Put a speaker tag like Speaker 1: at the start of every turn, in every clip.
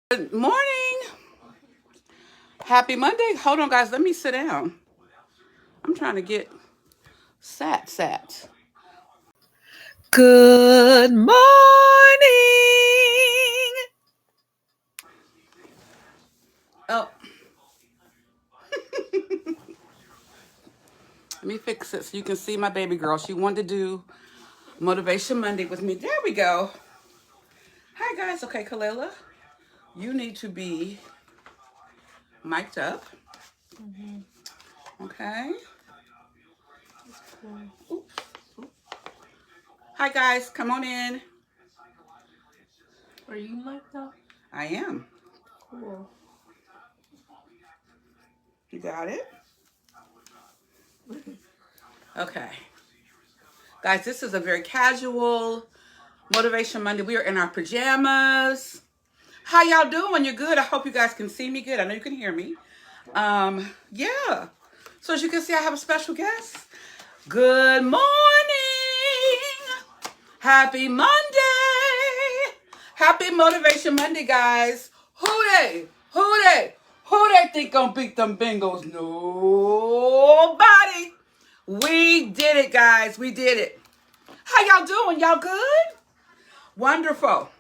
Speaker 1: Good morning. Happy Monday. Hold on, guys. Let me sit down. I'm trying to get sat. Good morning. Oh, let me fix it so you can see my baby girl. She wanted to do Motivation Monday with me. There we go. Hi, guys. Okay, Kalila, you need to be mic'd up. Okay. Oops. Hi, guys. Come on in.
Speaker 2: Are you mic'd up?
Speaker 1: I am.
Speaker 2: Cool.
Speaker 1: You got it? Okay. Guys, this is a very casual Motivation Monday. We are in our pajamas. How y'all doing? You're good? I hope you guys can see me good. I know you can hear me. Yeah. So as you can see, I have a special guest. Good morning. Happy Monday. Happy Motivation Monday, guys. Who they? Who they think gonna beat them Bengals? Nobody. We did it, guys. We did it. How y'all doing? Y'all good? Wonderful.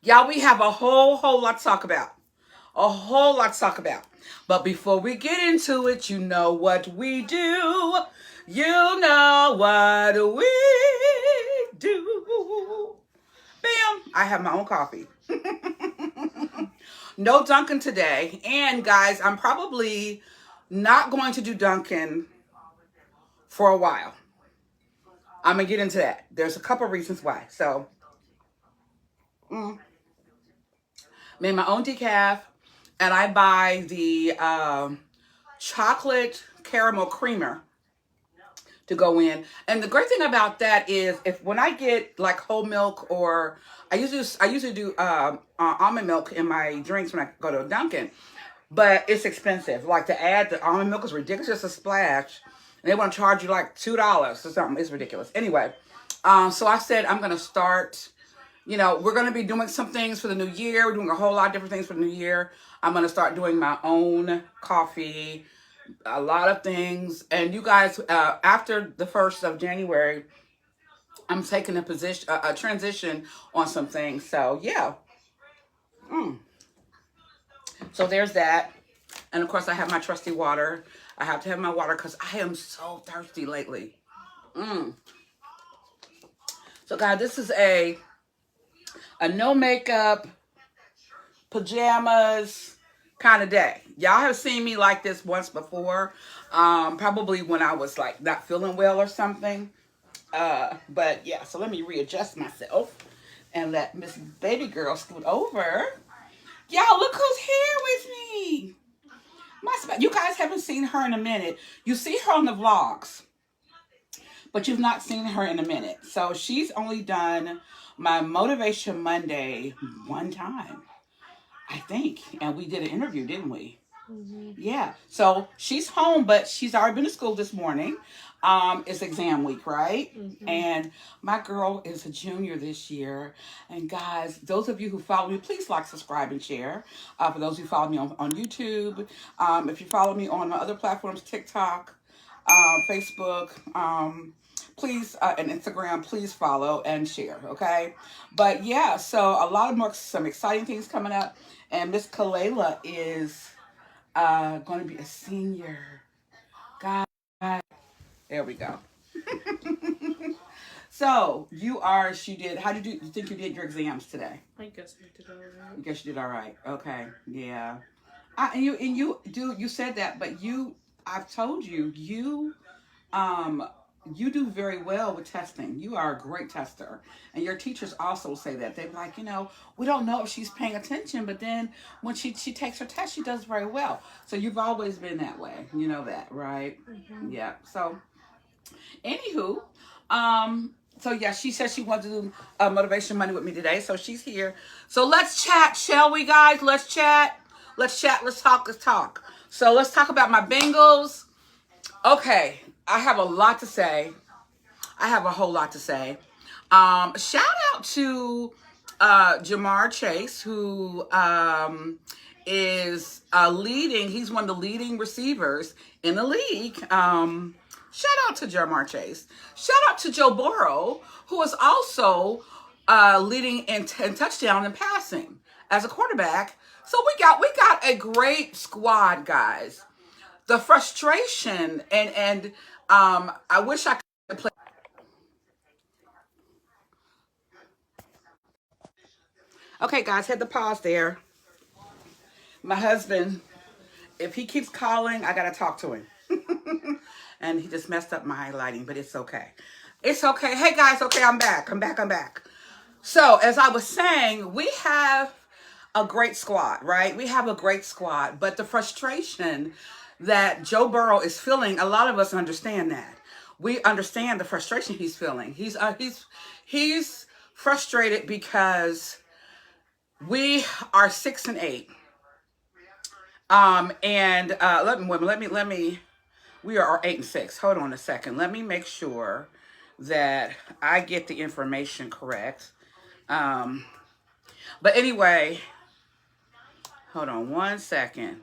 Speaker 1: Y'all, we have a whole lot to talk about. A whole lot to talk about. But before we get into it, you know what we do. You know what we do. Bam! I have my own coffee. No Dunkin' today. And guys, I'm probably not going to do Dunkin' for a while. I'm going to get into that. There's a couple reasons why. So, made my own decaf, and I buy the chocolate caramel creamer to go in. And the great thing about that is, if when I get like whole milk, or I usually do almond milk in my drinks when I go to Dunkin', but it's expensive. Like, to add the almond milk is ridiculous, just a splash, and they want to charge you like $2 or something. It's ridiculous. Anyway, so I said I'm gonna start. We're going to be doing some things for the new year. We're doing a whole lot of different things for the new year. I'm going to start doing my own coffee, a lot of things. And you guys, after the 1st of January, I'm taking a transition on some things. So, yeah. So there's that. And of course, I have my trusty water. I have to have my water because I am so thirsty lately. So, guys, this is a no makeup, pajamas kind of day. Y'all have seen me like this once before, probably when I was like not feeling well or something. But yeah, so let me readjust myself and let Miss Baby Girl scoot over. Y'all, look who's here with me. You guys haven't seen her in a minute. You see her on the vlogs, but you've not seen her in a minute. So she's only done my Motivation Monday one time, I think. And we did an interview, didn't we?
Speaker 2: Mm-hmm.
Speaker 1: Yeah. So she's home, but she's already been to school this morning. It's exam week, right?
Speaker 2: Mm-hmm.
Speaker 1: And my girl is a junior this year. And guys, those of you who follow me, please like, subscribe, and share. For those who follow me on YouTube, if you follow me on my other platforms, TikTok, Facebook, please, and Instagram, please follow and share, okay? But yeah, so a lot of some exciting things coming up. And Miss Kalela is going to be a senior. God, there we go. So how did you think you did your exams today?
Speaker 2: I guess I did all right.
Speaker 1: I guess you did all right. Okay, yeah. You said that, but I've told you, you do very well with testing. You are a great tester. And your teachers also say that. They're like, we don't know if she's paying attention, but then when she takes her test, she does very well. So you've always been that way. You know that, right?
Speaker 2: Mm-hmm.
Speaker 1: Yeah. So, anywho, so yeah, she said she wanted to do Motivation Monday with me today. So she's here. So let's chat, shall we, guys? Let's chat. Let's talk. So let's talk about my Bengals. Okay, I have a lot to say. I have a whole lot to say. Shout out to Jamar Chase, who is leading. He's one of the leading receivers in the league. Shout out to Jamar Chase. Shout out to Joe Burrow, who is also leading in touchdown and passing as a quarterback. So we got a great squad, guys. The frustration and I wish I could play. Okay, guys, hit the pause there. My husband, if he keeps calling, I gotta talk to him. And he just messed up my lighting, but it's okay. It's okay. Hey guys, okay, I'm back. I'm back. So as I was saying, we have a great squad, right? We have a great squad, but the frustration that Joe Burrow is feeling, a lot of us understand that. We understand the frustration he's feeling. He's frustrated because we are 6-8. And let me. We are 8-6. Hold on a second. Let me make sure that I get the information correct. But anyway, hold on one second.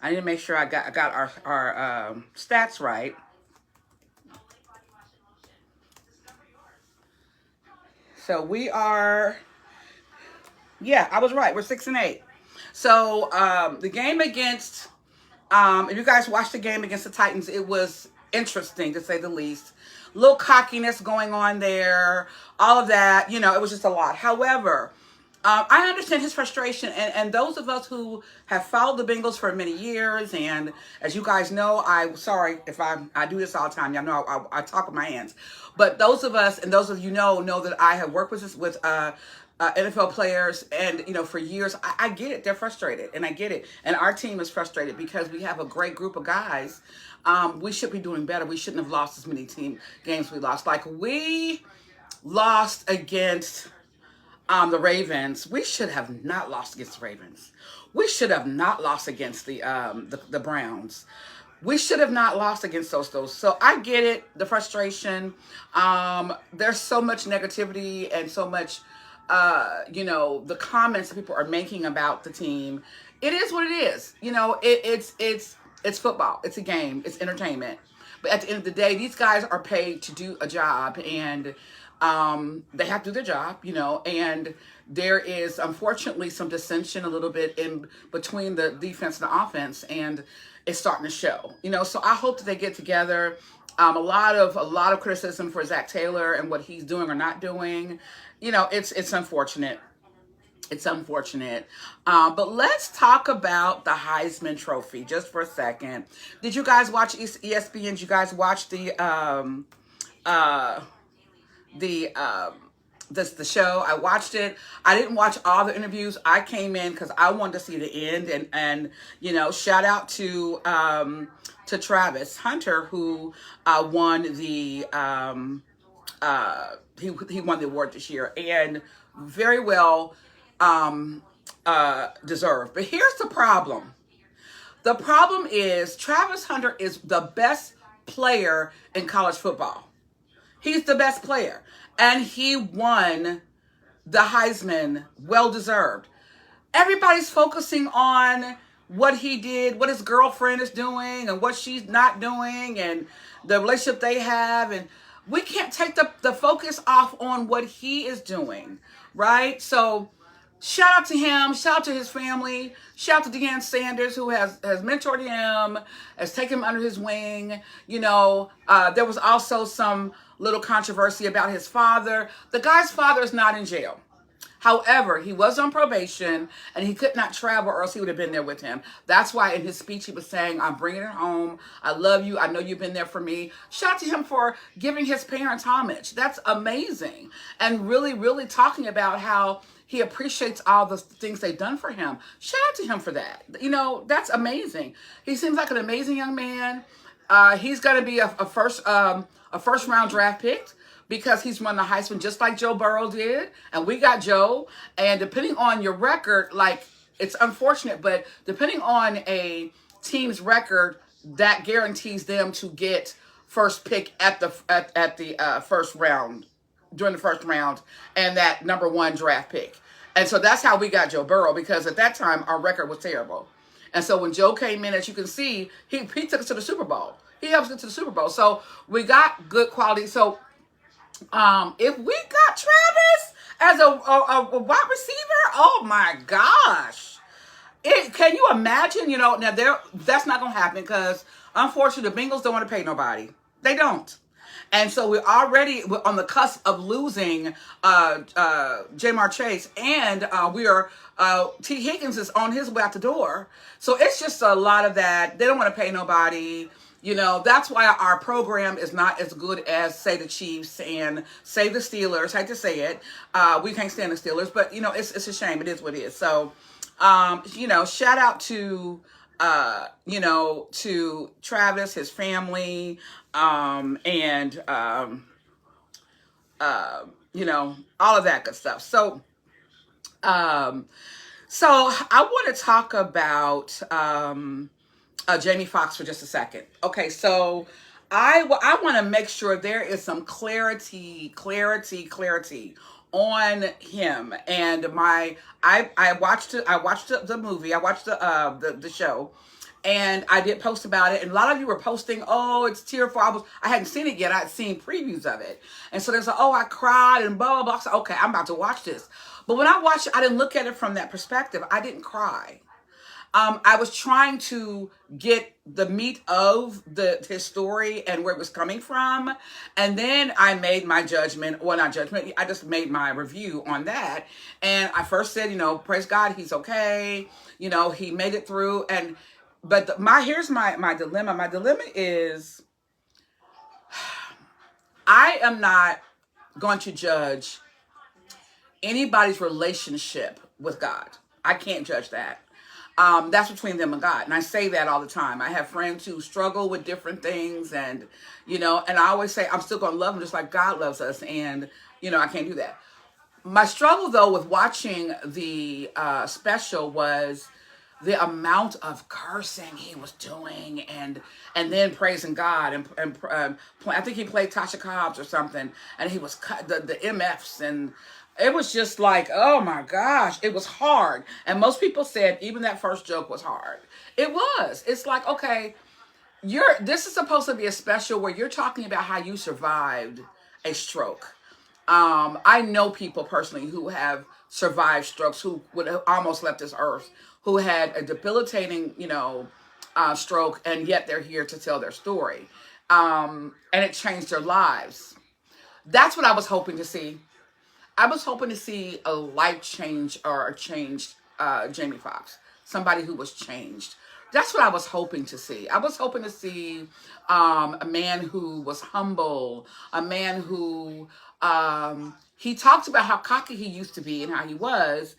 Speaker 1: I need to make sure I got our stats right. So we are. Yeah, I was right. We're 6-8. So the game against, if you guys watched the game against the Titans, it was interesting to say the least. Little cockiness going on there, all of that. You know, it was just a lot. However, I understand his frustration, and those of us who have followed the Bengals for many years, and as you guys know, sorry if I do this all the time. Y'all know I talk with my hands, but those of us and those of you know that I have worked with NFL players, and you know, for years. I get it. They're frustrated, and I get it. And our team is frustrated because we have a great group of guys. We should be doing better. We shouldn't have lost as many team games we lost. Like we lost against the Ravens. We should have not lost against the Ravens. We should have not lost against the Browns. We should have not lost against those. So I get it, the frustration. There's so much negativity and so much, you know, the comments that people are making about the team. It is what it is. You know, it's football. It's a game. It's entertainment. But at the end of the day, these guys are paid to do a job, and they have to do their job, you know, and there is unfortunately some dissension a little bit in between the defense and the offense, and it's starting to show, you know. So I hope that they get together. A lot of criticism for Zach Taylor and what he's doing or not doing. You know, it's unfortunate. It's unfortunate. But let's talk about the Heisman Trophy just for a second. Did you guys watch ESPN? Did you guys watch the show? I watched it. I didn't watch all the interviews. I came in because I wanted to see the end, and you know, shout out to Travis Hunter, who won the he won the award this year, and very well deserved. But here's the problem. The problem is Travis Hunter is the best player in college football. He's the best player. And he won the Heisman, well deserved. Everybody's focusing on what he did, what his girlfriend is doing, and what she's not doing, and the relationship they have. And we can't take the focus off on what he is doing, right? So shout out to him, shout out to his family, shout out to Deion Sanders, who has mentored him, has taken him under his wing. You know, there was also some little controversy about his father. The guy's father is not in jail. However, he was on probation, and he could not travel, or else he would have been there with him. That's why in his speech he was saying, I'm bringing it home. I love you. I know you've been there for me. Shout out to him for giving his parents homage. That's amazing. And really, really talking about how he appreciates all the things they've done for him. Shout out to him for that. You know, that's amazing. He seems like an amazing young man. He's going to be a first round draft pick, because he's won the Heisman just like Joe Burrow did. And we got Joe. And depending on your record, like, it's unfortunate, but depending on a team's record, that guarantees them to get first pick at the first round during the first round and that number one draft pick. And so that's how we got Joe Burrow, because at that time our record was terrible. And so when Joe came in, as you can see, he took us to the Super Bowl. He helped us get to the Super Bowl. So we got good quality. So if we got Travis as a wide receiver, oh my gosh. Can you imagine? Now that's not going to happen because unfortunately the Bengals don't want to pay nobody. They don't. And so we're already on the cusp of losing Jamar Chase, and we are T. Higgins is on his way out the door. So it's just a lot of that. They don't want to pay nobody. That's why our program is not as good as, say, the Chiefs and, say, the Steelers. I hate to say it. We can't stand the Steelers, but, it's a shame. It is what it is. So, shout out to, to Travis, his family, and, all of that good stuff. So I want to talk about, Jamie Foxx for just a second. Okay, so I want to make sure there is some clarity on him. And I watched it. I watched the movie. I watched the show, and I did post about it. And a lot of you were posting, "Oh, it's tearful." I hadn't seen it yet. I had seen previews of it, and so there's like, "Oh, I cried," and blah blah blah. So, okay, I'm about to watch this. But when I watched it, I didn't look at it from that perspective. I didn't cry. I was trying to get the meat of his story and where it was coming from. And then I made my judgment, well, not judgment, I just made my review on that. And I first said, praise God, he's okay. He made it through. But here's my dilemma. My dilemma is I am not going to judge anybody's relationship with God. I can't judge that. That's between them and God. And I say that all the time. I have friends who struggle with different things, and and I always say I'm still going to love them just like God loves us. And, I can't do that. My struggle, though, with watching the special was the amount of cursing he was doing and then praising God. And I think he played Tasha Cobbs or something, and he was cut the MFs, and it was just like, oh my gosh, it was hard. And most people said even that first joke was hard. It was. It's like, okay, this is supposed to be a special where you're talking about how you survived a stroke. I know people personally who have survived strokes, who would have almost left this earth, who had a debilitating, stroke, and yet they're here to tell their story. And it changed their lives. That's what I was hoping to see. I was hoping to see a life change or a changed Jamie Foxx, somebody who was changed. That's what I was hoping to see. I was hoping to see a man who was humble, a man who he talked about how cocky he used to be and how he was,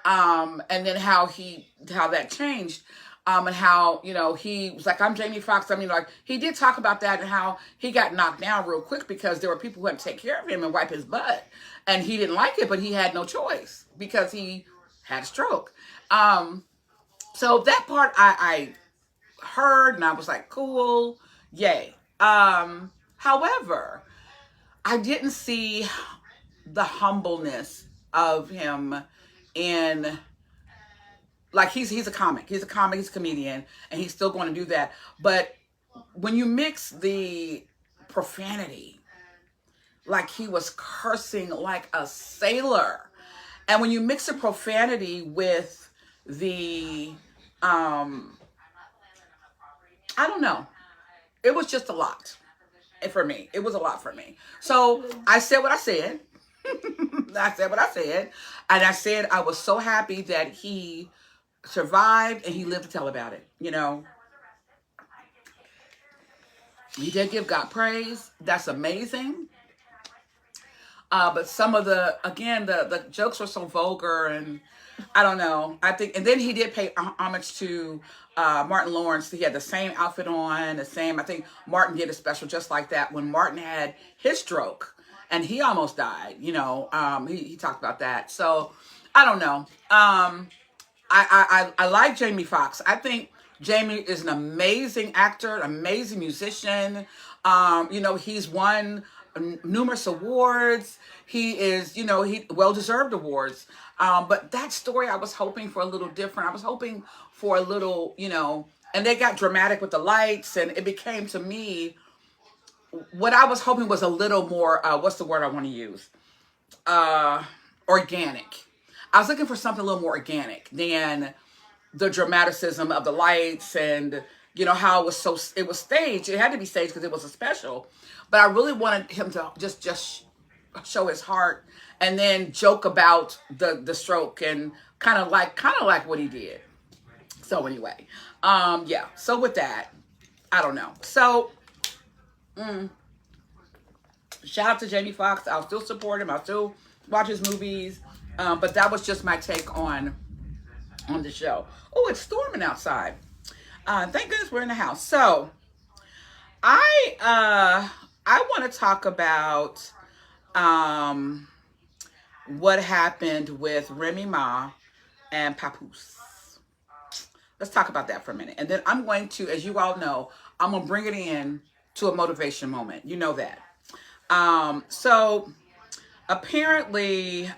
Speaker 1: and then how that changed. And how, he was like, I'm Jamie Foxx. I mean, like, he did talk about that and how he got knocked down real quick because there were people who had to take care of him and wipe his butt. And he didn't like it, but he had no choice because he had a stroke. So that part I heard, and I was like, cool, yay. However, I didn't see the humbleness of him in... Like, he's a comic. He's a comedian, and he's still going to do that. But when you mix the profanity, like he was cursing like a sailor, and when you mix the profanity with the, I don't know. It was just a lot for me. It was a lot for me. So I said what I said. I said what I said. And I said I was so happy that he survived and he lived to tell about it. He did give God praise. That's amazing. But some of the jokes were so vulgar, and I don't know. I think, and then he did pay homage to Martin Lawrence. He had the same outfit on, I think Martin did a special just like that when Martin had his stroke and he almost died. He talked about that. So I don't know. I like Jamie Foxx. I think Jamie is an amazing actor, an amazing musician. He's won numerous awards. He is, he well-deserved awards. But that story, I was hoping for a little different. I was hoping for a little, and they got dramatic with the lights, and it became to me what I was hoping was a little more. What's the word I want to use? Organic. I was looking for something a little more organic than the dramaticism of the lights and how it was staged. It had to be staged because it was a special, but I really wanted him to just show his heart and then joke about the stroke and kind of like what he did. So anyway, yeah, so with that, I don't know. So shout out to Jamie Foxx. I'll still support him. I'll still watch his movies. But that was just my take on the show. Oh, it's storming outside. Thank goodness we're in the house. So I want to talk about what happened with Remy Ma and Papoose. Let's talk about that for a minute. And then I'm going to, as you all know, I'm going to bring it in to a motivation moment. You know that. So apparently,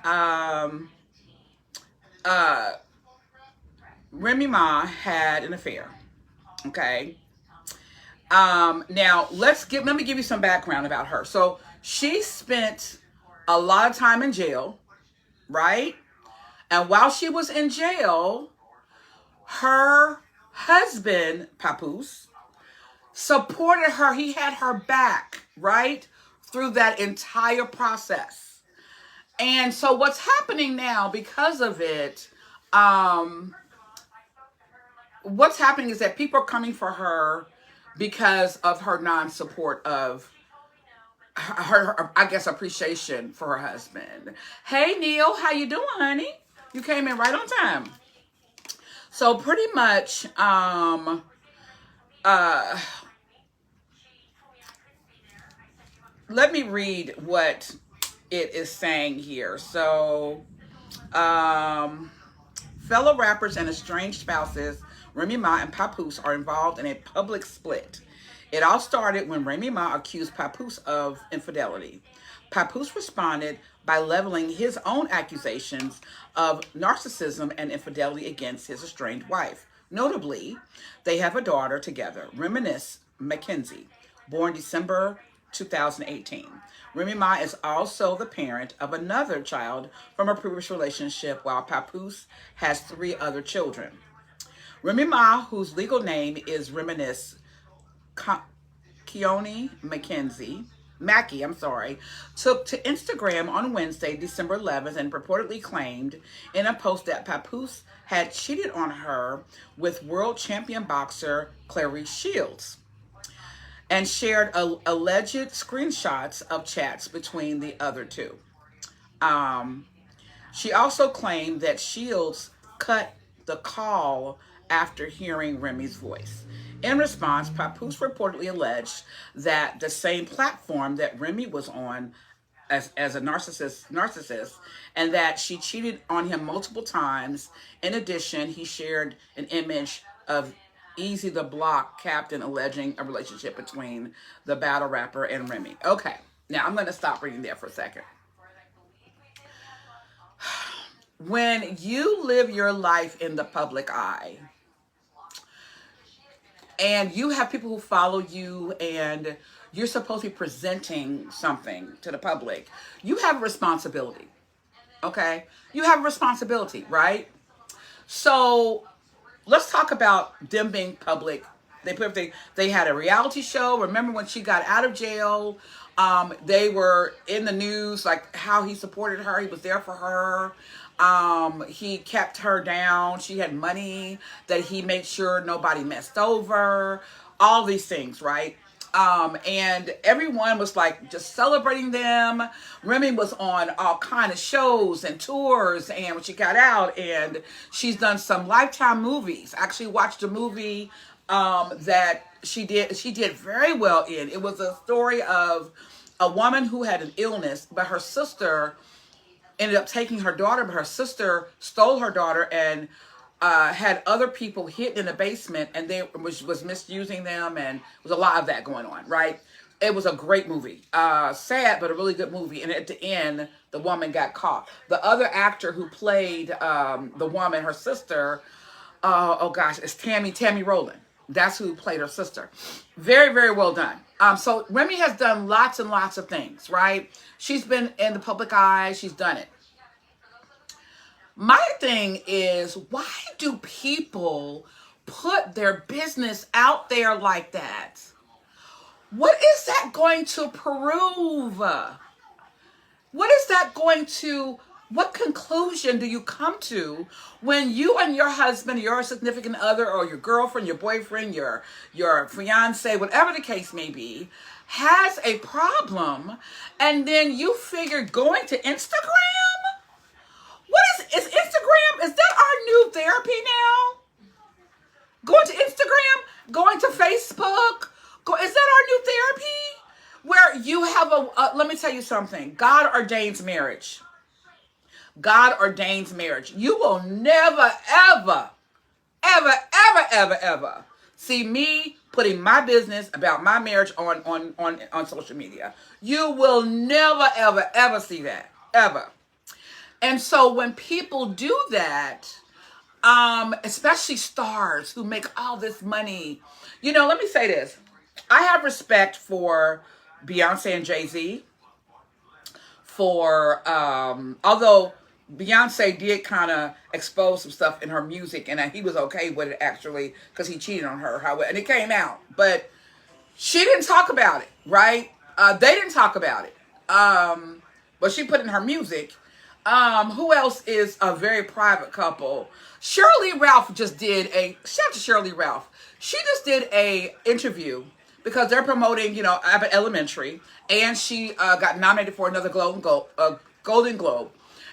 Speaker 1: Remy Ma had an affair. Okay. Now let me give you some background about her. So she spent a lot of time in jail, right? And while she was in jail, her husband, Papoose, supported her. He had her back, right? Through that entire process. And so what's happening now because of it, what's happening is that people are coming for her because of her non-support of her, I guess, appreciation for her husband. Hey, Neil, how you doing, honey? You came in right on time. So pretty much, let me read what it is saying here. So, fellow rappers and estranged spouses Remy Ma and Papoose are involved in a public split. It all started when Remy Ma accused Papoose of infidelity. Papoose responded by leveling his own accusations of narcissism and infidelity against his estranged wife. Notably, they have a daughter together, Reminisce Mackenzie, born December 2018. Remy Ma is also the parent of another child from a previous relationship, while Papoose has 3 other children. Remy Ma, whose legal name is Reminisce Keone Mackie, took to Instagram on Wednesday, December 11th, and reportedly claimed in a post that Papoose had cheated on her with world champion boxer Clarence Shields and shared alleged screenshots of chats between the other two. She also claimed that Shields cut the call after hearing Remy's voice. In response, Papoose reportedly alleged that the same platform that Remy was on as a narcissist, and that she cheated on him multiple times. In addition, he shared an image of Easy the Block captain alleging a relationship between the battle rapper and Remy. Okay, now I'm going to stop reading there for a second. When you live your life in the public eye, and you have people who follow you, and you're supposed to be presenting something to the public, you have a responsibility, okay? You have a responsibility, right? So let's talk about them being public. They had a reality show. Remember when she got out of jail? They were in the news, like how he supported her. He was there for her. He kept her down. She had money that he made sure nobody messed over. All these things, right? And everyone was like just celebrating them. Remy was on all kind of shows and tours, and when she got out, and she's done some Lifetime movies. I actually watched a movie that she did very well in. It was a story of a woman who had an illness, but her sister ended up taking her daughter, but her sister stole her daughter and had other people hidden in the basement, and they was misusing them, and there was a lot of that going on, right? It was a great movie. Sad, but a really good movie. And at the end, the woman got caught. The other actor who played the woman, her sister, oh gosh, it's Tammy Rowland. That's who played her sister. Very, very well done. So Remy has done lots and lots of things, right? She's been in the public eye. She's done it. My thing is, why do people put their business out there like that? What is that going to prove? What is that going to, what conclusion do you come to when you and your husband, your significant other, or your girlfriend, your boyfriend, your fiance, whatever the case may be, has a problem, and then you figure going to Instagram? What is Instagram? Is that our new therapy now? Going to Instagram? Going to Facebook? Is that our new therapy? Where you have let me tell you something. God ordains marriage. God ordains marriage. You will never, ever, ever, ever, ever, ever see me putting my business about my marriage on social media. You will never, ever, ever see that. Ever. And so when people do that, especially stars who make all this money, let me say this. I have respect for Beyonce and Jay-Z although Beyonce did kind of expose some stuff in her music, and he was okay with it actually because he cheated on her, and it came out, but she didn't talk about it, right? They didn't talk about it, but she put in her music. Who else is a very private couple? Shirley Ralph just did shout out to Shirley Ralph. She just did a interview because they're promoting, Abbott Elementary, and she got nominated for another Golden Globe,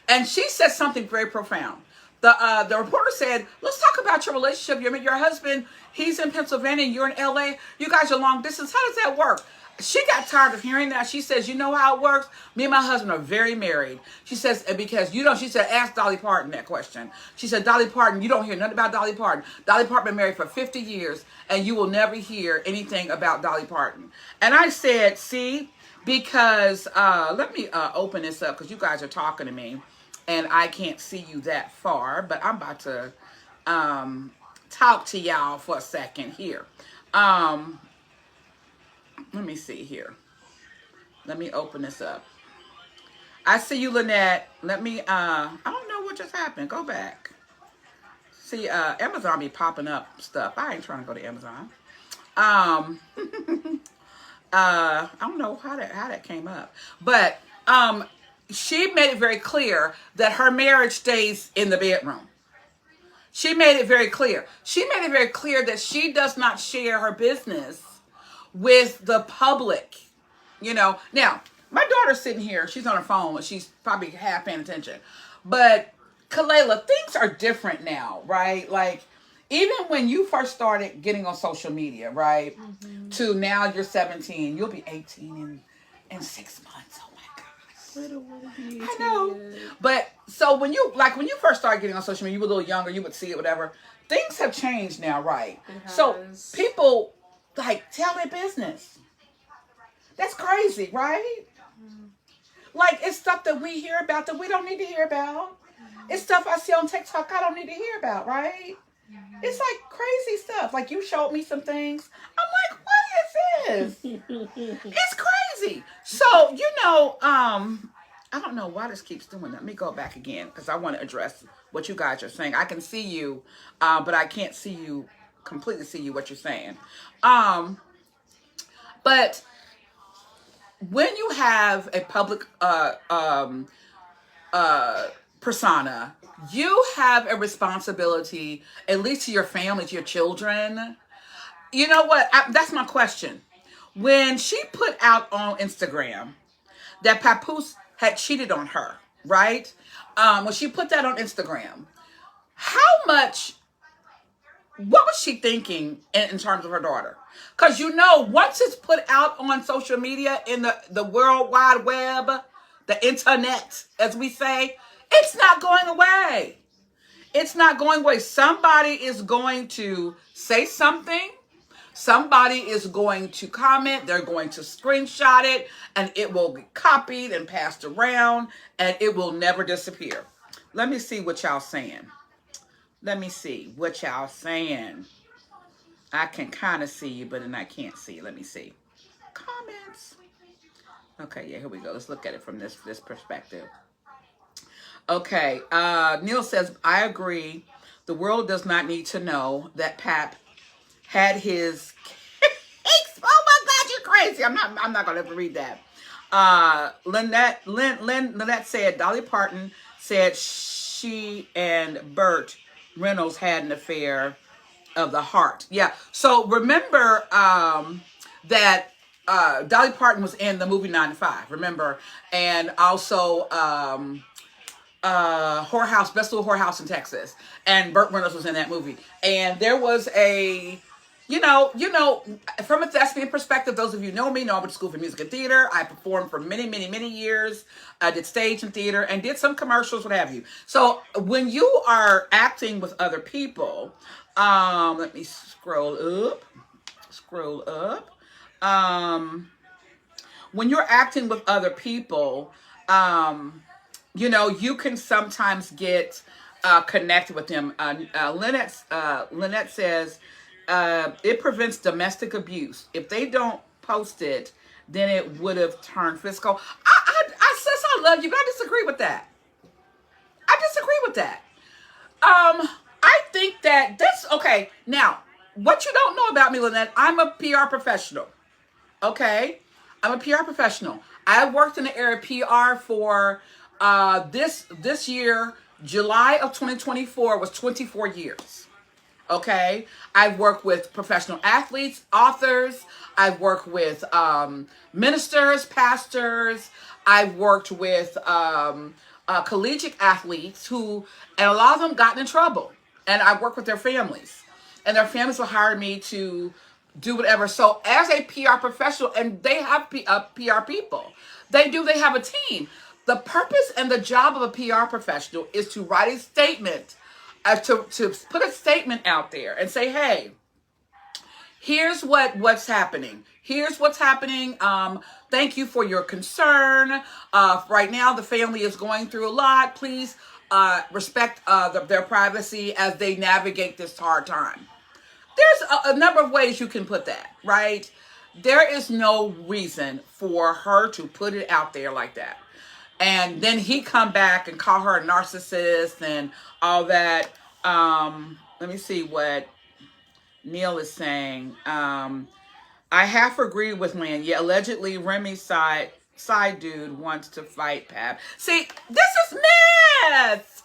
Speaker 1: and she said something very profound. The reporter said, "Let's talk about your relationship. Your husband, he's in Pennsylvania, you're in LA. You guys are long distance. How does that work?" She got tired of hearing that. She says, "You know how it works? Me and my husband are very married." She says, because she said, ask Dolly Parton that question. She said, "Dolly Parton, you don't hear nothing about Dolly Parton. Dolly Parton been married for 50 years, and you will never hear anything about Dolly Parton." And I said, see, because, let me open this up because you guys are talking to me, and I can't see you that far, but I'm about to talk to y'all for a second here. Let me see here. Let me open this up. I see you, Lynette. Let me, I don't know what just happened. Go back. See, Amazon be popping up stuff. I ain't trying to go to Amazon. I don't know how that came up. But she made it very clear that her marriage stays in the bedroom. She made it very clear. She made it very clear that she does not share her business with the public, Now, my daughter's sitting here. She's on her phone. She's probably half paying attention. But, Kalela, things are different now, right? Like, even when you first started getting on social media, right, to now you're 17, you'll be 18 in 6 months. Oh, my gosh.
Speaker 2: I don't want to be 18
Speaker 1: I know.
Speaker 2: yet.
Speaker 1: But, so when you first started getting on social media, you were a little younger, you would see it, whatever. Things have changed now, right? So, people... tell their business. That's crazy, right? Like, it's stuff that we hear about that we don't need to hear about. It's stuff I see on TikTok I don't need to hear about, right? It's like crazy stuff. Like, you showed me some things. I'm like, what is this? It's crazy. So, I don't know why this keeps doing that. Let me go back again because I want to address what you guys are saying. I can see you, but I can't completely see what you're saying. But when you have a public persona, you have a responsibility, at least to your family, to your children. You know what? That's my question. When she put out on Instagram that Papoose had cheated on her, right? When she put that on Instagram, what was she thinking in terms of her daughter? Because once it's put out on social media in the World Wide Web, the internet, as we say, it's not going away. It's not going away. Somebody is going to say something Somebody is going to comment, they're going to screenshot it, and it will be copied and passed around, and it will never disappear. Let me see what y'all saying. Let me see what y'all saying. I can kind of see you, but then I can't see. Let me see. Comments. Okay, yeah, here we go. Let's look at it from this perspective. Okay, Neil says, I agree. The world does not need to know that Pap had his cakes. Oh my God, you're crazy. I'm not gonna ever read that. Lynette said Dolly Parton said she and Burt Reynolds had an affair of the heart. Yeah. So remember that Dolly Parton was in the movie 9 to 5. Remember, and also Whorehouse, Best Little Whorehouse in Texas, and Burt Reynolds was in that movie. And there was a, you know, from a thespian perspective, those of you know me know I went to school for music and theater. I performed for many, many, many years. I did stage and theater and did some commercials, what have you. So when you are acting with other people, let me scroll up. When you're acting with other people, you know, you can sometimes get connected with them. Lynette says, it prevents domestic abuse. If they don't post it, then it would have turned physical. Sis, I love you, but I disagree with that. I think that that's okay. Now, what you don't know about me, Lynette, I'm a PR professional. Okay? I'm a PR professional. I worked in the area of PR for this year, July of 2024 was 24 years. Okay? I've worked with professional athletes, authors. I've worked with ministers, pastors. I've worked with collegiate athletes who, and a lot of them got in trouble. And I work with their families. And their families will hire me to do whatever. So as a PR professional, and they have PR people, they have a team. The purpose and the job of a PR professional is to write a statement, to put a statement out there and say, hey, here's what's happening. Here's what's happening. Thank you for your concern. Right now, the family is going through a lot. Please respect their privacy as they navigate this hard time. There's a number of ways you can put that, right? There is no reason for her to put it out there like that. And then he come back and call her a narcissist and all that. Let me see what Neil is saying. I half agree with Lynn. Yeah, allegedly Remy's side dude wants to fight Pap. See, this is mess.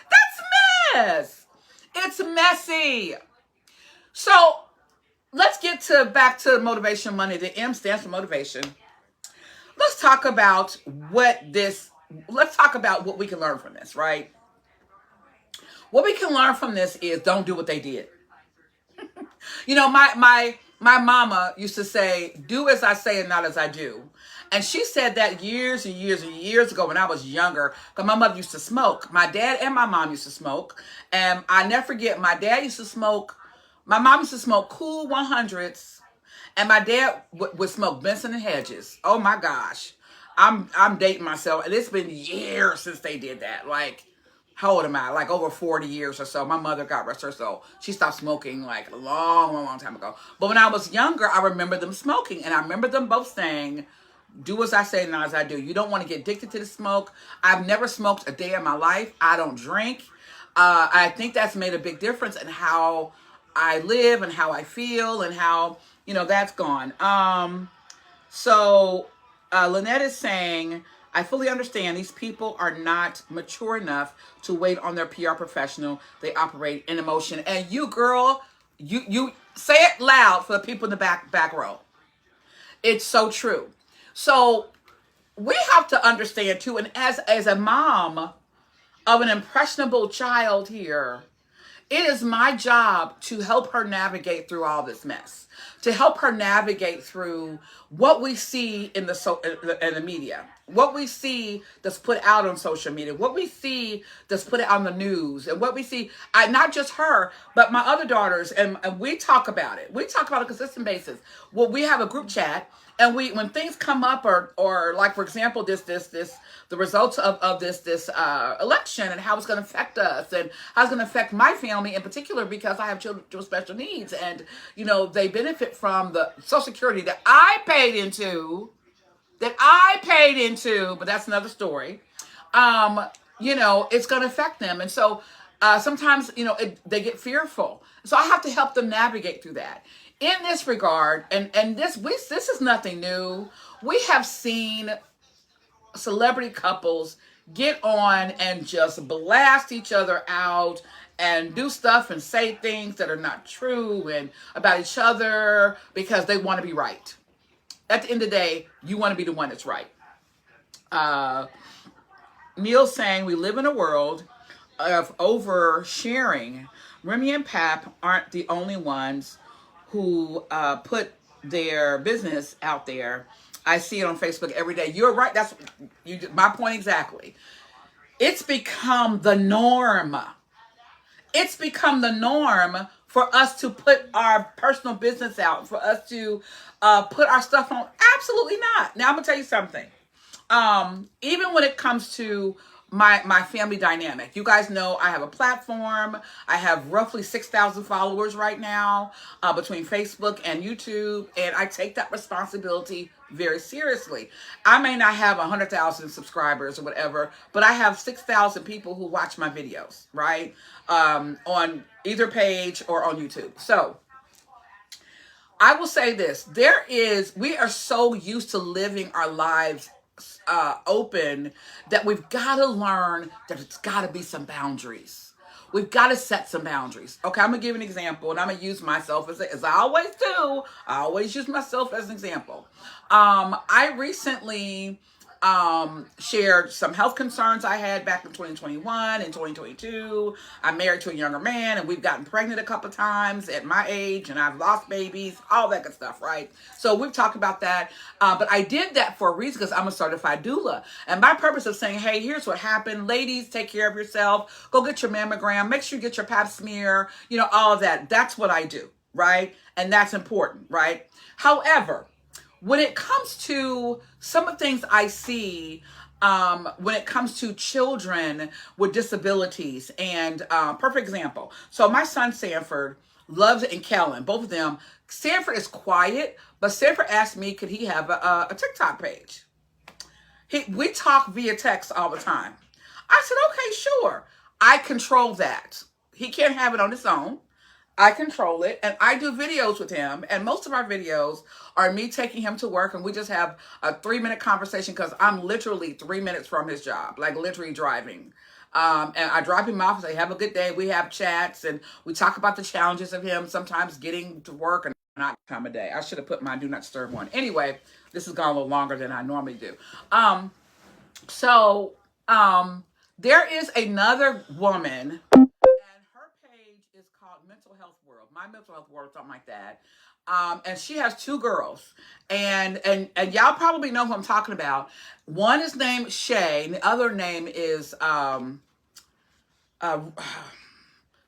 Speaker 1: That's mess. It's messy. So let's get back to Motivation Monday. The M stands for motivation. Let's talk about what we can learn from this, right? What we can learn from this is don't do what they did. You know, my mama used to say, do as I say and not as I do. And she said that years and years and years ago when I was younger, because my mother used to smoke. My dad and my mom used to smoke. And I never forget, my dad used to smoke, my mom used to smoke Cool 100s, and my dad would smoke Benson and Hedges. Oh my gosh. I'm dating myself. And it's been years since they did that. Like, how old am I? Like over 40 years or so. My mother, God rest her soul, she stopped smoking like a long, long, long time ago. But when I was younger, I remember them smoking. And I remember them both saying, do as I say, not as I do. You don't want to get addicted to the smoke. I've never smoked a day in my life. I don't drink. I think that's made a big difference in how I live and how I feel and how, you know, that's gone. So Lynette is saying, I fully understand these people are not mature enough to wait on their PR professional. They operate in emotion. And you, girl, you say it loud for the people in the back row. It's so true. So we have to understand too, and as a mom of an impressionable child here, it is my job to help her navigate through all this mess, to help her navigate through what we see in the media. what we see that's put out on social media, what we see that's put out on the news, and what we see, not just her, but my other daughters, and we talk about it. We talk about it on a consistent basis. Well, we have a group chat, and when things come up, or like for example, the results of this election and how it's going to affect us and how it's going to affect my family in particular, because I have children with special needs, and they benefit from the Social Security that I paid into, but that's another story. It's going to affect them. And so sometimes, they get fearful. So I have to help them navigate through that. In this regard, and this is nothing new. We have seen celebrity couples get on and just blast each other out and do stuff and say things that are not true and about each other because they want to be right. At the end of the day, you want to be the one that's right. Neil saying we live in a world of oversharing. Remy and Pap aren't the only ones who put their business out there. I see it on Facebook every day. You're right. That's my point exactly. It's become the norm. It's become the norm for us to put our personal business out, for us to put our stuff on. Absolutely not. Now I'm gonna tell you something. Even when it comes to my family dynamic, you guys know I have a platform. I have roughly 6,000 followers right now between Facebook and YouTube, and I take that responsibility very seriously. I may not have 100,000 subscribers or whatever, but I have 6,000 people who watch my videos, right? On either page or on YouTube. So I will say this, we are so used to living our lives open that we've got to learn that it's got to be some boundaries. We've got to set some boundaries. Okay, I'm going to give an example, and I'm going to use myself as I always do. I always use myself as an example. I recently shared some health concerns I had back in 2021 and 2022. I'm married to a younger man, and we've gotten pregnant a couple of times at my age, and I've lost babies, all that good stuff, right? So we've talked about that. But I did that for a reason because I'm a certified doula. And my purpose of saying, hey, here's what happened. Ladies, take care of yourself. Go get your mammogram. Make sure you get your pap smear, all of that. That's what I do, right? And that's important, right? However, when it comes to some of the things I see, when it comes to children with disabilities, and perfect example. So my son Sanford loves it, and Kellen, both of them. Sanford is quiet, but Sanford asked me, could he have a TikTok page? We talk via text all the time. I said, okay, sure. I control that. He can't have it on his own. I control it, and I do videos with him, and most of our videos are me taking him to work, and we just have a 3-minute conversation because I'm literally 3 minutes from his job, like literally driving. And I drop him off and say, have a good day. We have chats, and we talk about the challenges of him sometimes getting to work and not time of day. I should have put my do not disturb on. Anyway, this has gone a little longer than I normally do. There is another woman, is called Mental Health World, My Mental Health World, something like that. And she has 2 girls, and y'all probably know who I'm talking about. One is named Shay, and the other name is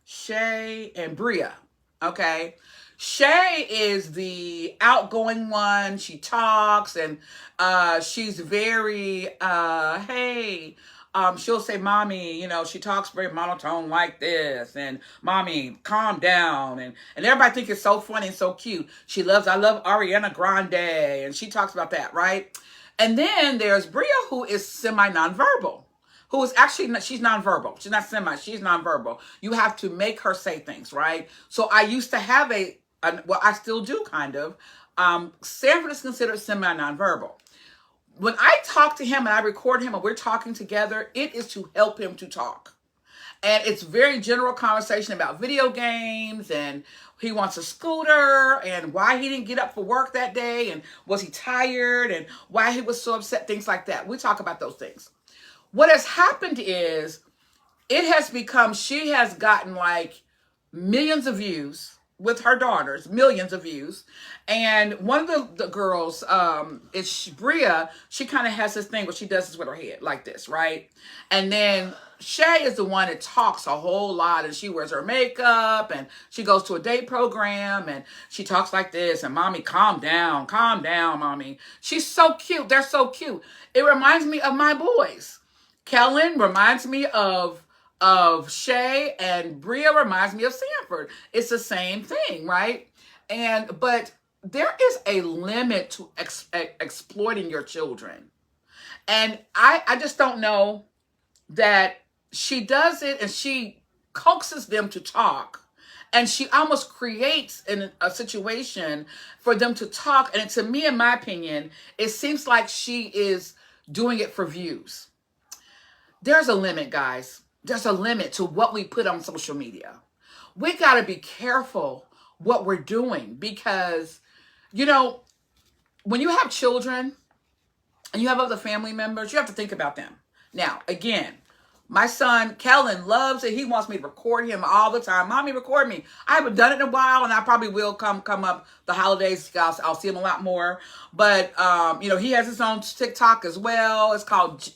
Speaker 1: Shay and Bria. Okay, Shay is the outgoing one. She talks, and she's very hey. She'll say, mommy, she talks very monotone like this, and mommy, calm down. And everybody think it's so funny and so cute. I love Ariana Grande, and she talks about that, right? And then there's Bria, who is semi-nonverbal, who is actually, she's nonverbal. She's not semi, she's nonverbal. You have to make her say things, right? So I used to have well, I still do kind of. Sanford is considered semi-nonverbal. When I talk to him and I record him and we're talking together, it is to help him to talk. And it's very general conversation about video games, and he wants a scooter, and why he didn't get up for work that day, and was he tired, and why he was so upset, things like that. We talk about those things. What has happened is it has become, she has gotten like millions of views, with her daughters, millions of views. And one of the girls, is Bria. She kind of has this thing where she does this with her head like this, right? And then Shay is the one that talks a whole lot, and she wears her makeup, and she goes to a date program, and she talks like this, and mommy, calm down, mommy. She's so cute. They're so cute. It reminds me of my boys. Kellen reminds me of Shay, and Bria reminds me of Sanford. It's the same thing, right? But there is a limit to exploiting your children. And I just don't know that she does it, and she coaxes them to talk, and she almost creates a situation for them to talk. And to me, in my opinion, it seems like she is doing it for views. There's a limit, guys. There's a limit to what we put on social media. We got to be careful what we're doing, because, when you have children and you have other family members, you have to think about them. Now, again, my son, Kellen, loves it. He wants me to record him all the time. Mommy, record me. I haven't done it in a while, and I probably will come up the holidays. I'll see him a lot more. But, he has his own TikTok as well. It's called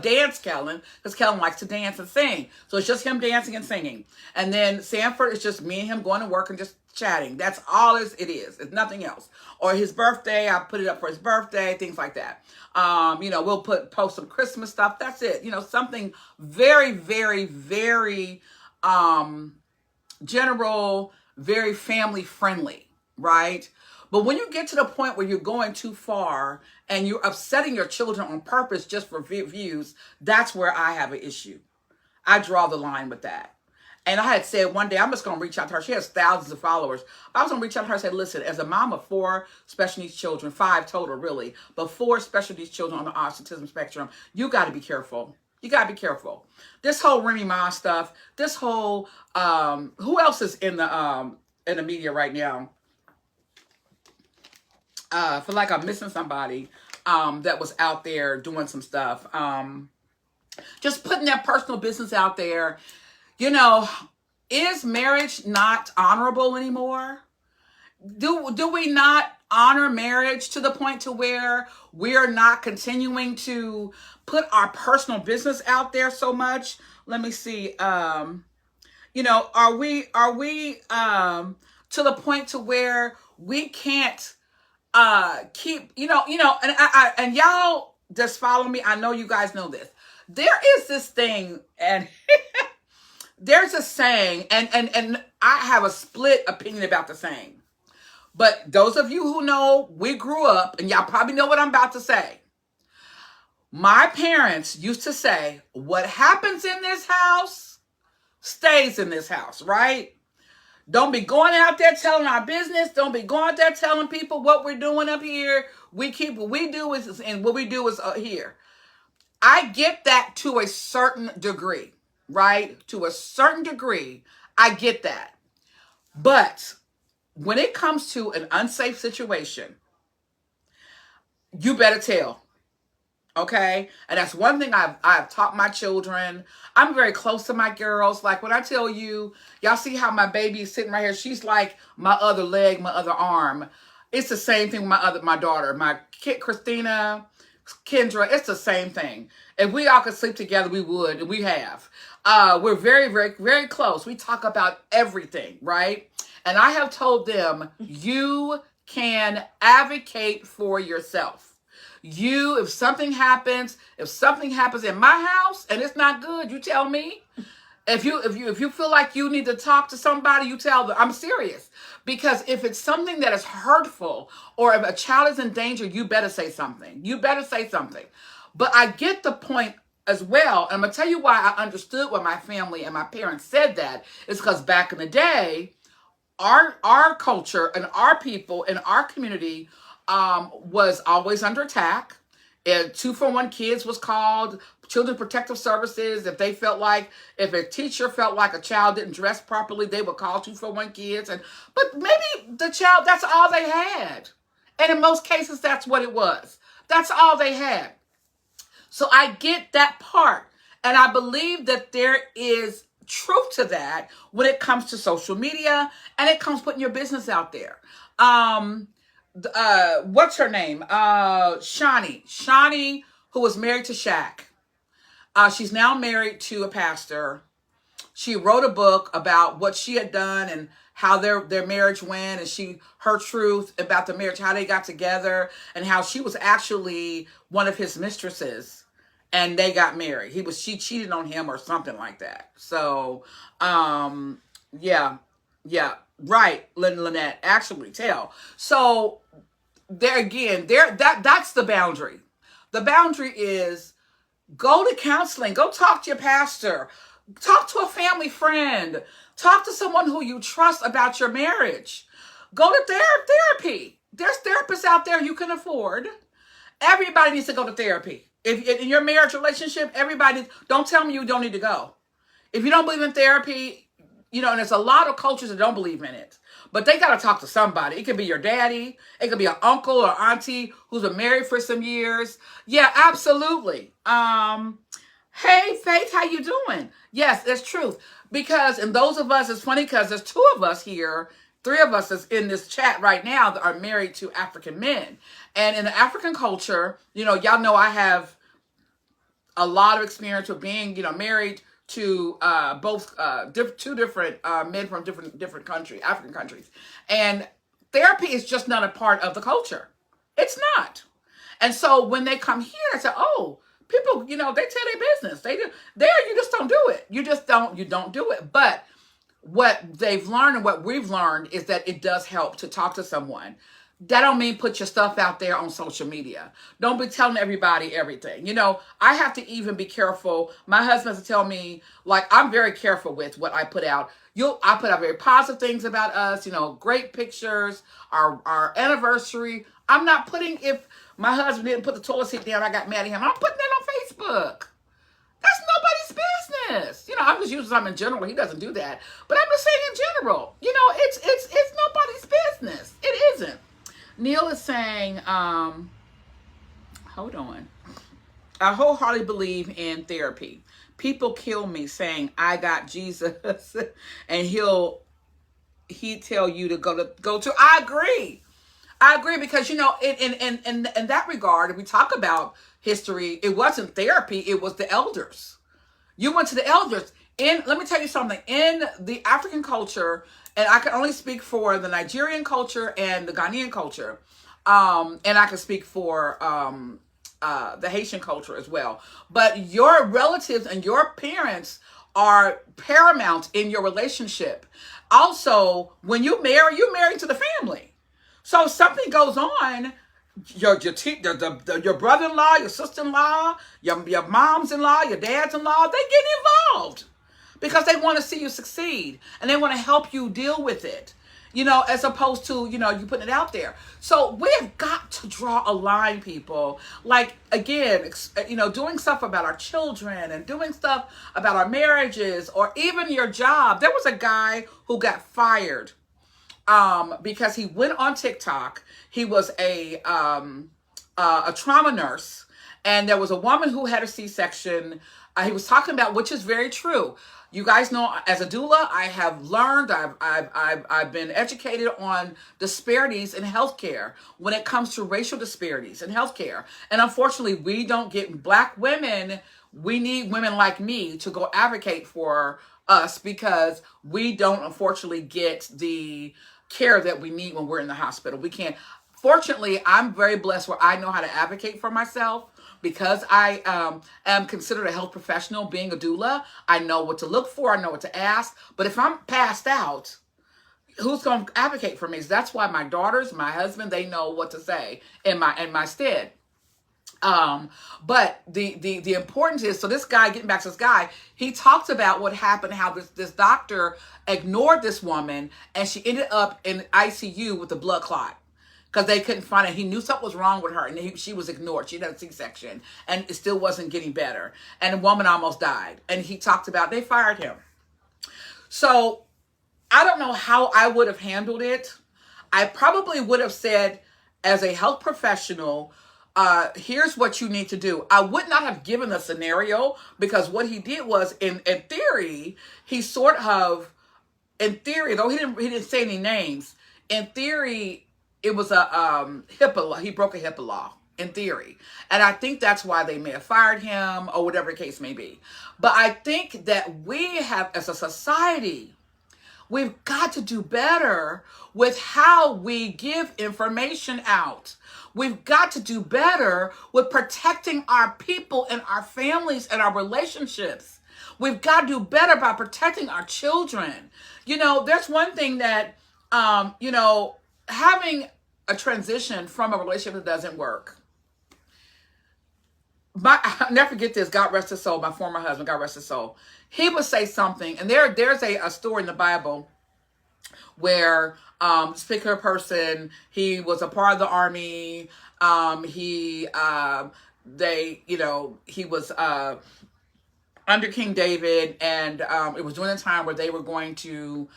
Speaker 1: Dance Kellen, because Kellen likes to dance and sing. So it's just him dancing and singing. And then Sanford is just me and him going to work and just chatting. That's all it is. It's nothing else. Or his birthday, I put it up for his birthday, things like that. We'll post some Christmas stuff. That's it. Something very, very, very general, very family friendly, right? But when you get to the point where you're going too far and you're upsetting your children on purpose just for views, that's where I have an issue. I draw the line with that. And I had said one day, I'm just going to reach out to her. She has thousands of followers. I was going to reach out to her and say, listen, as a mom of 4 special needs children, 5 total really, but 4 special needs children on the autism spectrum, you got to be careful. You got to be careful. This whole Remy Ma stuff, this whole, who else is in the media right now? I feel like I'm missing somebody that was out there doing some stuff. Just putting their personal business out there. Is marriage not honorable anymore? Do we not honor marriage to the point to where we're not continuing to put our personal business out there so much? Let me see. Are we to the point to where we can't keep, and y'all just follow me. I know you guys know this. There is this thing, and there's a saying, and I have a split opinion about the saying. But those of you who know, we grew up, and y'all probably know what I'm about to say. My parents used to say, what happens in this house stays in this house, right? Don't be going out there telling our business. Don't be going out there telling people what we're doing up here. We keep what we do is, and what we do is here. I get that to a certain degree, right? To a certain degree, I get that. But when it comes to an unsafe situation, you better tell. Okay? And that's one thing I've taught my children. I'm very close to my girls. Like when I tell you, y'all see how my baby is sitting right here. She's like my other leg, my other arm. It's the same thing with my daughter, my kid, Christina, Kendra. It's the same thing. If we all could sleep together, we would. And we have. We're very, very, very close. We talk about everything, right? And I have told them, you can advocate for yourself. If something happens in my house and it's not good, you tell me. If you feel like you need to talk to somebody, you tell them. I'm serious. Because if it's something that is hurtful or if a child is in danger, you better say something. You better say something. But I get the point as well. And I'm going to tell you why I understood when my family and my parents said that. Is because back in the day, our culture and our people in our community was always under attack. And 2-for-1 Kids was called, Children Protective Services. If a teacher felt like a child didn't dress properly, they would call 2-for-1 Kids. But maybe the child, that's all they had. And in most cases, that's what it was. That's all they had. So I get that part. And I believe that there is truth to that when it comes to social media and it comes putting your business out there. What's her name? Shawnee, who was married to Shaq. She's now married to a pastor. She wrote a book about what she had done and how their marriage went, and her truth about the marriage, how they got together, and how she was actually one of his mistresses, and they got married. She cheated on him or something like that. So, yeah, right, Lynette, actually tell. So that's the boundary. The boundary is go to counseling, go talk to your pastor, talk to a family friend, talk to someone who you trust about your marriage. Go to therapy. There's therapists out there you can afford. Everybody needs to go to therapy. If in your marriage relationship, don't tell me you don't need to go. If you don't believe in therapy, and there's a lot of cultures that don't believe in it, but they got to talk to somebody. It could be your daddy. It could be an uncle or auntie who's been married for some years. Yeah, absolutely. Hey, Faith, how you doing? Yes, it's truth. And those of us, it's funny because there's 2 of us here, 3 of us that's in this chat right now that are married to African men. And in the African culture, y'all know I have a lot of experience with being, married to both 2 different men from different countries, African countries. And therapy is just not a part of the culture. It's not. And so when they come here, I say, oh, people, they tell their business. They do. You just don't do it. You don't do it. But what they've learned and what we've learned is that it does help to talk to someone. That don't mean put your stuff out there on social media. Don't be telling everybody everything. I have to even be careful. My husband has to tell me, I'm very careful with what I put out. I put out very positive things about us, great pictures, our anniversary. I'm not putting, if my husband didn't put the toilet seat down, I got mad at him, I'm putting that on Facebook. That's nobody's business. I'm just using something in general. He doesn't do that. But I'm just saying in general, it's nobody's business. It isn't. Neil is saying, hold on. I wholeheartedly believe in therapy. People kill me saying, I got Jesus, and he'd tell you to go to. I agree because, in that regard, if we talk about history, it wasn't therapy, it was the elders. You went to the elders. Let me tell you something. In the African culture, and I can only speak for the Nigerian culture and the Ghanaian culture, and I can speak for the Haitian culture as well. But your relatives and your parents are paramount in your relationship. Also, when you're married to the family. So if something goes on, your brother-in-law, your sister-in-law, your moms-in-law, your dads-in-law, they get involved because they want to see you succeed and they want to help you deal with it, as opposed to, you putting it out there. So we've got to draw a line, people. Again, doing stuff about our children and doing stuff about our marriages or even your job. There was a guy who got fired because he went on TikTok. He was a trauma nurse, and there was a woman who had a C-section. He was talking about, which is very true. You guys know, as a doula, I have learned, I've been educated on disparities in healthcare when it comes to racial disparities in healthcare. And unfortunately, we don't get Black women. We need women like me to go advocate for us because we don't, unfortunately, get the care that we need when we're in the hospital. We can't. Fortunately, I'm very blessed where I know how to advocate for myself because I am considered a health professional. Being a doula, I know what to look for. I know what to ask. But if I'm passed out, who's going to advocate for me? So that's why my daughters, my husband, they know what to say in my stead. But the importance is, so this guy, getting back to this guy, he talked about what happened, how this doctor ignored this woman and she ended up in ICU with a blood clot because they couldn't find it. He knew something was wrong with her and she was ignored. She had a C-section and it still wasn't getting better. And the woman almost died. And he talked about, they fired him. So I don't know how I would have handled it. I probably would have said, as a health professional, here's what you need to do. I would not have given a scenario because what he did was, in theory, he sort of, in theory, though he didn't say any names. In theory, it was a HIPAA law. He broke a HIPAA law. In theory. And I think that's why they may have fired him or whatever the case may be. But I think that we have, as a society, we've got to do better with how we give information out. We've got to do better with protecting our people and our families and our relationships. We've got to do better by protecting our children. You know, there's one thing that, you know, having a transition from a relationship that doesn't work. I'll never forget this. God rest his soul. My former husband, God rest his soul. He would say something, and there's a story in the Bible where this particular person, he was a part of the army. He was under King David, and it was during the time where they were going to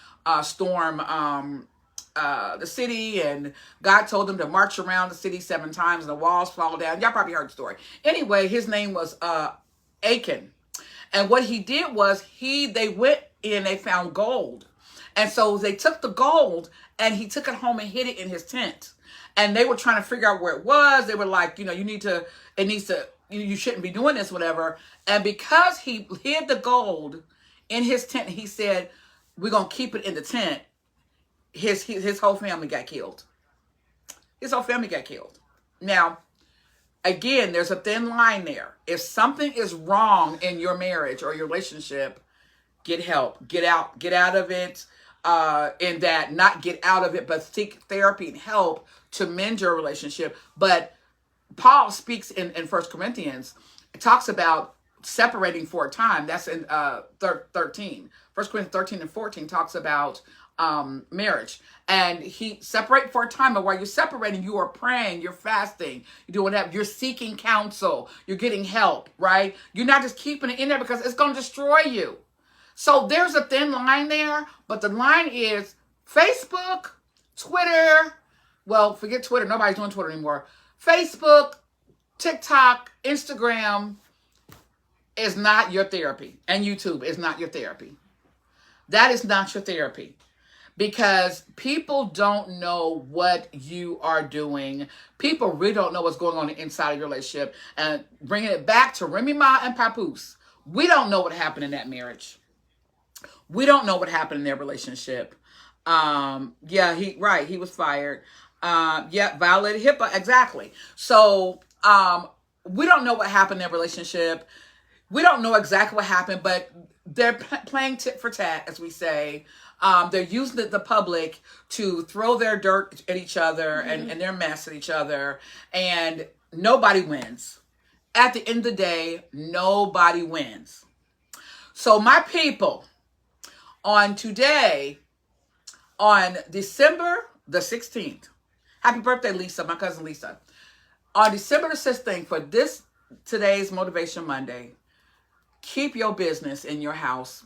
Speaker 1: storm the city, and God told them to march around the city 7 times and the walls fall down. Y'all probably heard the story. Anyway, his name was Achan. And what he did was they went in, they found gold. And so they took the gold and he took it home and hid it in his tent. And they were trying to figure out where it was. They were like, you know, you shouldn't be doing this, whatever. And because he hid the gold in his tent, he said, we're going to keep it in the tent. His whole family got killed. His whole family got killed. Now, again, there's a thin line there. If something is wrong in your marriage or your relationship, get help. Get out of it. In that, not get out of it, but seek therapy and help to mend your relationship. But Paul speaks in 1 Corinthians, it talks about separating for a time. That's in 13. 1 Corinthians 13 and 14 talks about marriage. And he separate for a time, but while you're separating, you are praying, you're fasting, you're doing whatever, you're seeking counsel, you're getting help, right? You're not just keeping it in there because it's going to destroy you. So there's a thin line there, but the line is Facebook, Twitter. Well, forget Twitter. Nobody's doing Twitter anymore. Facebook, TikTok, Instagram is not your therapy. And YouTube is not your therapy. That is not your therapy. Because people don't know what you are doing. People really don't know what's going on inside of your relationship. And bringing it back to Remy Ma and Papoose, we don't know what happened in that marriage. We don't know what happened in their relationship. He was fired. Violated HIPAA, exactly. So we don't know what happened in their relationship. We don't know exactly what happened, but they're playing tit for tat, as we say. They're using the public to throw their dirt at each other and their mess at each other. And nobody wins. At the end of the day, nobody wins. So my people, on today, on December the 16th, happy birthday, Lisa, my cousin Lisa. On December the 16th, for today's Motivation Monday, keep your business in your house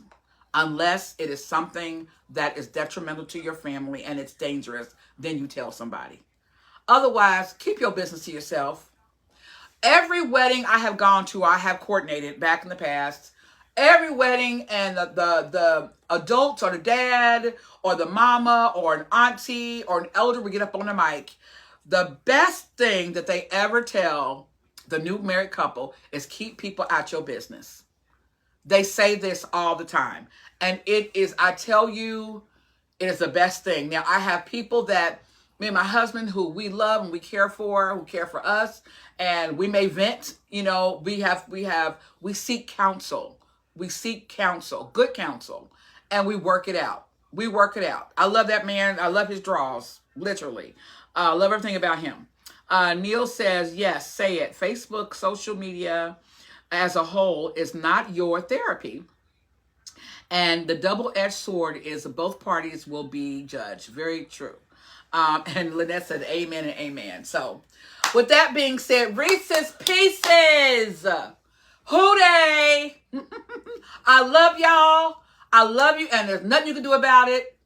Speaker 1: unless it is something that is detrimental to your family and it's dangerous, then you tell somebody. Otherwise, keep your business to yourself. Every wedding I have gone to, I have coordinated back in the past. Every wedding, and the adults or the dad or the mama or an auntie or an elder would get up on the mic. The best thing that they ever tell the new married couple is keep people out your business. They say this all the time. And it is, I tell you, it is the best thing. Now, I have people that, me and my husband, who we love and we care for, who care for us, and we may vent, you know, we seek counsel. We seek counsel, good counsel, and we work it out. We work it out. I love that man. I love his draws, literally. I love everything about him. Neil says, yes, say it. Facebook, social media as a whole is not your therapy. And the double-edged sword is both parties will be judged. Very true. And Lynette said, amen and amen. So with that being said, Reese's Pieces. Hooday! I love y'all. I love you, and there's nothing you can do about it.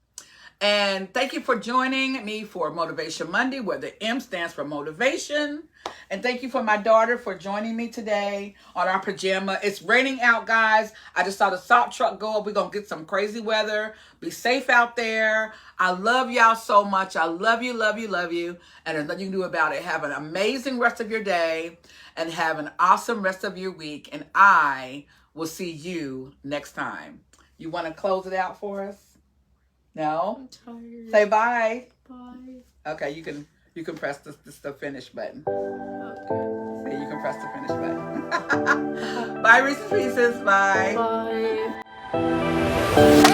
Speaker 1: And thank you for joining me for Motivation Monday, where the M stands for motivation, And thank you for my daughter for joining me today on our pajama. It's raining out, guys. I just saw the salt truck go up. We're going to get some crazy weather. Be safe out there. I love y'all so much. I love you, love you, love you. And there's nothing you can do about it. Have an amazing rest of your day and have an awesome rest of your week. And I will see you next time. You want to close it out for us? No?
Speaker 2: I'm tired.
Speaker 1: Say bye.
Speaker 2: Bye.
Speaker 1: Okay, you can press the finish button.
Speaker 2: Okay.
Speaker 1: See, you can press the finish button. Bye, Reese's Pieces. Bye.
Speaker 2: Bye.